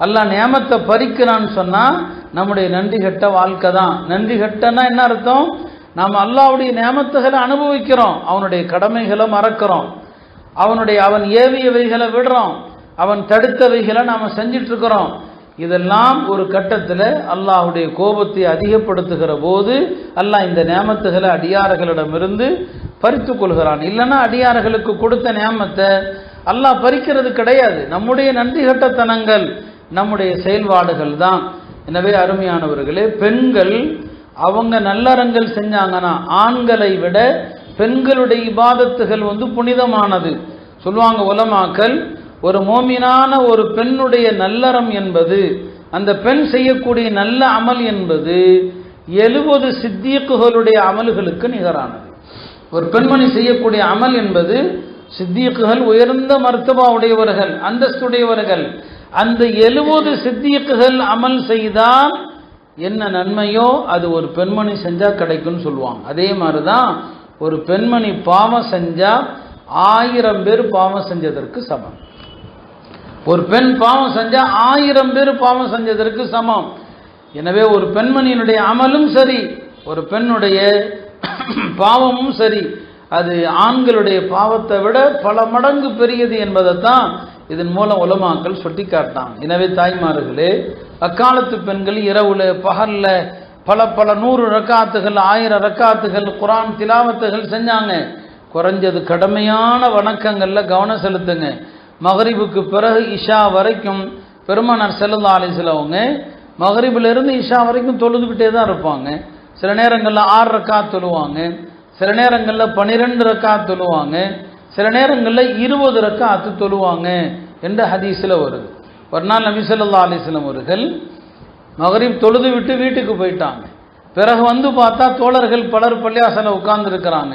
அல்லாஹ் நியமத்தை பறிக்கிறான்னு சொன்னா நம்முடைய நன்றி கெட்ட வாழ்க்கை தான். நன்றி கெட்டன்னா என்ன அர்த்தம்? நாம் அல்லாஹ்வுடைய நியமத்துகளை அனுபவிக்கிறோம், அவனுடைய கடமைகளை மறக்கிறோம், அவன் ஏவியவைகளை விடுறோம், அவன் தடுத்தவைகளை நாம் செஞ்சிட்டு இருக்கிறோம். இதெல்லாம் ஒரு கட்டத்தில் அல்லாஹ்வுடைய கோபத்தை அதிகப்படுத்துகிற போது அல்லாஹ் இந்த நியமத்துகளை அடியார்களிடமிருந்து பறித்து கொள்கிறான். இல்லைன்னா அடியார்களுக்கு கொடுத்த நியமத்தை அல்லாஹ் பறிக்கிறது கிடையாது. நம்முடைய நன்றி கட்டத்தனங்கள், நம்முடைய செயல்பாடுகள் தான். எனவே அருமையானவர்களே, பெண்கள் அவங்க நல்லறங்கள் செஞ்சாங்கன்னா ஆண்களை விட பெண்களுடைய இபாதத்துகள் புனிதமானது. சொல்லுவாங்க உலமாக்கள், ஒரு மோமினான ஒரு பெண்ணுடைய நல்லறம் என்பது, அந்த பெண் செய்யக்கூடிய நல்ல அமல் என்பது 70 சித்தீக்குகளுடைய அமல்களுக்கு நிகரானது. ஒரு பெண்மணி செய்யக்கூடிய அமல் என்பது, சித்தீக்குகள் உயர்ந்த மர்த்தபா உடையவர்கள், அந்தஸ்துடையவர்கள், அந்த 70 சித்தீக்குகள் அமல் செய்தால் என்ன நன்மையோ அது ஒரு பெண்மணி செஞ்சா கிடைக்கும்னு சொல்லுவாங்க. அதே மாதிரிதான் ஒரு பெண்மணி பாவம் செஞ்சா 1000 பேர் பாவம் செஞ்சதற்கு சமம். ஒரு பெண் பாவம் செஞ்சா 1000 பேர் பாவம் செஞ்சதற்கு சமம். எனவே ஒரு பெண்மணியினுடைய அமலும் சரி, ஒரு பெண்ணுடைய பாவமும் சரி, அது ஆண்களுடைய பாவத்தை விட பல மடங்கு பெரியது என்பதைத்தான் இதன் மூலம் உலமாக்கள் சுட்டி காட்டாங்க. எனவே தாய்மார்களே, அக்காலத்து பெண்கள் இரவுல பகல்ல பல 100 ரக்காத்துகள் 1000 ரக்காத்துகள் குர்ஆன் திலாவத்துகள் செஞ்சாங்க. குறைஞ்சது கடமையான வணக்கங்கள்ல கவனம் செலுத்துங்க. மகரிபுக்கு பிறகு இஷா வரைக்கும் பெருமானார் ஸல்லல்லாஹு அலைஹி வஸல்லம் அவங்க மகரிபிலிருந்து இஷா வரைக்கும் தொழுதுகிட்டே தான் இருப்பாங்க. சில நேரங்களில் 6 ரக்காத் தொழுவாங்க, சில நேரங்களில் 12 ரக்காத் தொழுவாங்க, சில நேரங்களில் 20 ரக்காத்து தொழுவாங்க என்ற ஹதீஸில் வருது. ஒரு நாள் நபி ஸல்லல்லாஹு அலைஹி வஸல்லம் அவர்கள் மகரிப் தொழுது விட்டு வீட்டுக்கு போயிட்டாங்க. பிறகு பார்த்தா தோழர்கள் பலர் பள்ளியாசல உட்கார்ந்துருக்கிறாங்க.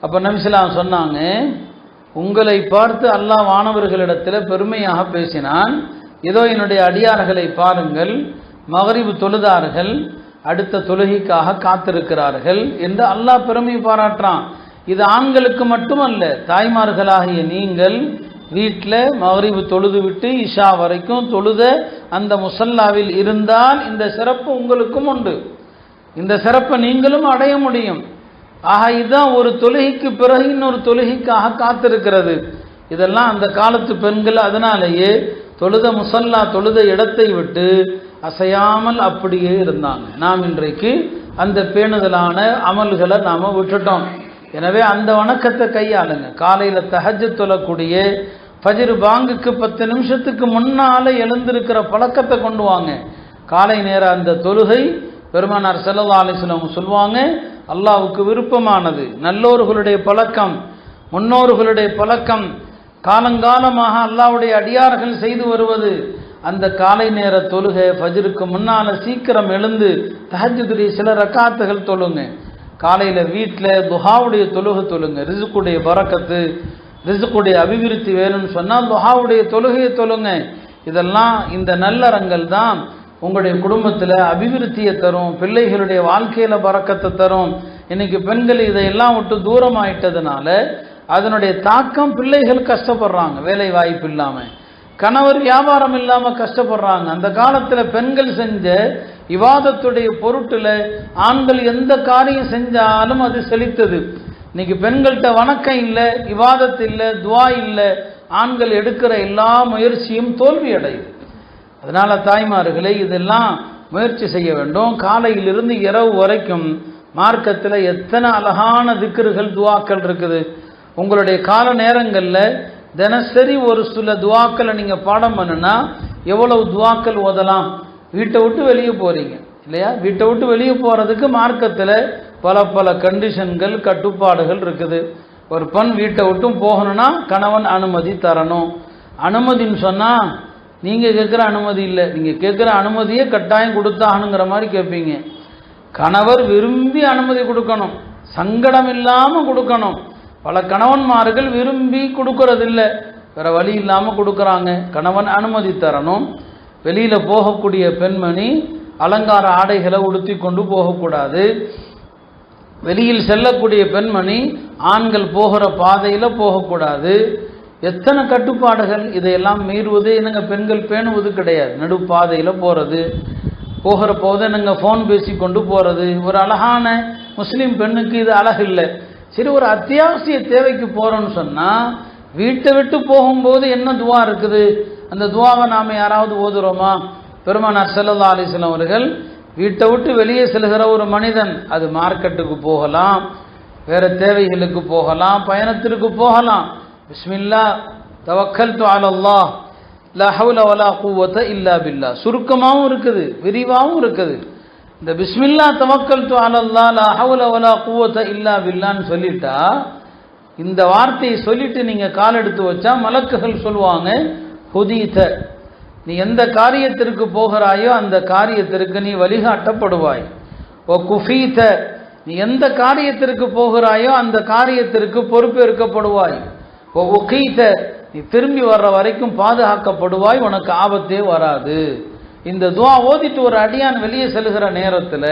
அப்போ நபி ஸல்லல்லாஹு அலைஹி வஸல்லம் சொன்னாங்க, உங்களை பார்த்து அல்லாஹ் வானவர்களிடத்தில் பெருமையாக பேசினான். ஏதோ என்னுடைய அடியார்களை பாருங்கள், மகரிபு தொழுதார்கள், அடுத்த தொழுகைக்காக காத்திருக்கிறார்கள் என்று அல்லாஹ் பெருமை பாராட்டுறான். இது ஆண்களுக்கு மட்டுமல்ல, தாய்மார்களாகிய நீங்கள் வீட்டில் மகரிபு தொழுது விட்டு இஷா வரைக்கும் தொழுத அந்த முசல்லாவில் இருந்தால் இந்த சிறப்பு உங்களுக்கும் உண்டு, இந்த சிறப்பை நீங்களும் அடைய முடியும். ஆக இதுதான் ஒரு தொழுகைக்கு பிறகு இன்னொரு தொழுகைக்காக காத்திருக்கிறது. இதெல்லாம் அந்த காலத்து பெண்கள் அதனாலேயே தொழுத முசல்லா தொழுத இடத்தை விட்டு அசையாமல் அப்படியே இருந்தாங்க. நாம் இன்றைக்கு அந்த பேணுதலான அமல்களை நாம் விட்டுட்டோம். எனவே அந்த வணக்கத்தை கையாளுங்க. காலையில் தஹஜ்ஜுத் தொழக்கூடிய ஃபஜ்ர் பாங்குக்கு 10 நிமிஷத்துக்கு முன்னால் எழுந்திருக்கிற பழக்கத்தை கொண்டு வாங்க. காலை நேர அந்த தொழுகை பெருமானார் ஸல்லல்லாஹு அலைஹி வஸல்லம் சொல்லுவாங்க, அல்லாஹ்வுக்கு விருப்பமானது, நல்லோர்களுடைய பழக்கம், முன்னோர்களுடைய பழக்கம், காலங்காலமாக அல்லாஹ்வுடைய அடியார்கள் செய்து வருவது. அந்த காலை நேர தொழுகை ஃபஜ்ருக்கு முன்னால் சீக்கிரம் எழுந்து தஹஜ்ஜுடைய சில ரக்காத்துகள் தொழுங்க. காலையில் வீட்டில் துஹாவுடைய தொழுகை தொழுங்க. ரிசுக்குடைய பரக்கத்து, ரிசுக்குடைய அபிவிருத்தி வேணும்னு சொன்னால் துஹாவுடைய தொழுகையை தொழுங்க. இதெல்லாம் இந்த நல்லறங்கள் தான் உங்களுடைய குடும்பத்தில் அபிவிருத்தியை தரும், பிள்ளைகளுடைய வாழ்க்கையில் பரக்கத்தை தரும். இன்னைக்கு பெண்கள் இதையெல்லாம் விட்டு தூரம் ஆயிட்டதுனால அதனுடைய தாக்கம், பிள்ளைகள் கஷ்டப்படுறாங்க, வேலை வாய்ப்பு இல்லாமல், கணவர் வியாபாரம் இல்லாமல் கஷ்டப்படுறாங்க. அந்த காலத்தில் பெண்கள் செஞ்ச இவாதத்துடைய பொருட்டில் ஆண்கள் எந்த காரியம் செஞ்சாலும் அது செழித்தது. இன்னைக்கு பெண்கள்கிட்ட வணக்கம் இல்லை, இவாதத்து இல்லை, துவா இல்லை, ஆண்கள் எடுக்கிற எல்லா முயற்சியும் தோல்வி அடையுது. அதனால தாய்மார்களை இதெல்லாம் முயற்சி செய்ய வேண்டும். காலையிலிருந்து இரவு வரைக்கும் மார்க்கத்தில் எத்தனை அழகான திக்ருகள் துவாக்கள் இருக்குது. உங்களுடைய கால நேரங்களில் தினசரி ஒரு சில துவாக்களை நீங்கள் பாடம் பண்ணுனா எவ்வளவு துவாக்கள் ஓதலாம். வீட்டை விட்டு வெளியே போகிறீங்க இல்லையா, வீட்டை விட்டு வெளியே போகிறதுக்கு மார்க்கத்தில் பல கண்டிஷன்கள் கட்டுப்பாடுகள் இருக்குது. ஒரு பெண் வீட்டை விட்டும் போகணும்னா கணவன் அனுமதி தரணும். அனுமதின்னு சொன்னால் நீங்கள் கேட்குற அனுமதி இல்லை, நீங்கள் கேட்குற அனுமதியே கட்டாயம் கொடுத்தாகணுங்கிற மாதிரி கேட்பீங்க. கணவர் விரும்பி அனுமதி கொடுக்கணும், சங்கடம் இல்லாமல் கொடுக்கணும். பல கணவன்மார்கள் விரும்பி கொடுக்கறதில்லை, வேற வழி இல்லாமல் கொடுக்குறாங்க. கணவன் அனுமதி தரணும். வெளியில் போகக்கூடிய பெண்மணி அலங்கார ஆடைகளை உடுத்தி கொண்டு போகக்கூடாது. வெளியில் செல்லக்கூடிய பெண்மணி ஆண்கள் போகிற பாதையில் போகக்கூடாது. எத்தனை கட்டுப்பாடுகள். இதையெல்லாம் மீறுவது என்னங்க பெண்கள் பேணுவது கிடையாது. நடுப்பாதையில் போகிறது, போகிற போது என்னங்க ஃபோன் பேசி கொண்டு போகிறது. ஒரு அழகான முஸ்லீம் பெண்ணுக்கு இது அழகு இல்லை. சரி, ஒரு அத்தியாவசிய தேவைக்கு போகிறோன்னு சொன்னால் வீட்டை விட்டு போகும்போது என்ன துவா இருக்குது, அந்த துவாவை நாம் யாராவது ஓதுறோமா? பெருமானார் ஸல்லல்லாஹு அலைஹி வஸல்லம் அவர்கள் வீட்டை விட்டு வெளியே செல்கிற ஒரு மனிதன், அது மார்க்கெட்டுக்கு போகலாம், வேறு தேவைகளுக்கு போகலாம், பயணத்திற்கு போகலாம், பிஸ்மில்லா தவக்கல்து அலல்லாஹ் லா ஹவ்ல வலா குவத இல்லா பில்லா, சுருக்கமாகவும் இருக்குது விரிவாகவும் இருக்குது. இந்த பிஸ்மில்லா தவக்கல்து அலல்லாஹ் லா ஹவ்ல வலா குவத இல்லா பில்லான்னு சொல்லிட்டா, இந்த வார்த்தையை சொல்லிட்டு நீங்கள் கால் எடுத்து வச்சா மலக்குகள் சொல்லுவாங்க, ஹுதீத, நீ எந்த காரியத்திற்கு போகிறாயோ அந்த காரியத்திற்கு நீ வழிகாட்டப்படுவாய். ஓ குஃபீத, நீ எந்த காரியத்திற்கு போகிறாயோ அந்த காரியத்திற்கு பொறுப்பேற்கப்படுவாய். ஓ உகீத, நீ திரும்பி வர்ற வரைக்கும் பாதுகாக்கப்படுவாய், உனக்கு ஆபத்தே வராது. இந்த துவா ஓதிட்டு ஒரு அடியான் வெளியே செல்கிற நேரத்தில்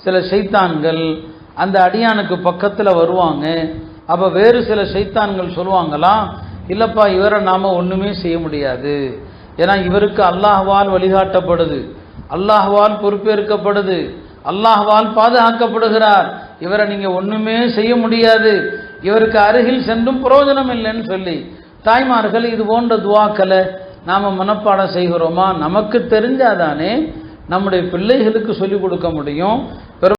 சில ஷைத்தான்கள் அந்த அடியானுக்கு பக்கத்தில் வருவாங்க. அப்போ வேறு சில ஷைத்தான்கள் சொல்லுவாங்களாம், இல்லைப்பா இவரை நாம் ஒன்றுமே செய்ய முடியாது, ஏன்னா இவருக்கு அல்லாஹ்வால் வழிகாட்டப்படுது, அல்லாஹ்வால் பொறுப்பேற்கப்படுது, அல்லாஹ்வால் பாதுகாக்கப்படுகிறார், இவரை நீங்கள் ஒன்றுமே செய்ய முடியாது, இவருக்கு அருகில் சென்றும் பிரயோஜனம் இல்லைன்னு சொல்லி தாய்மார்கள் இது போன்ற துவாக்களை நாம் மனப்பாடம் செய்கிறோமா? நமக்கு தெரிஞ்சாதானே நம்முடைய பிள்ளைகளுக்கு சொல்லிக் கொடுக்க முடியும்.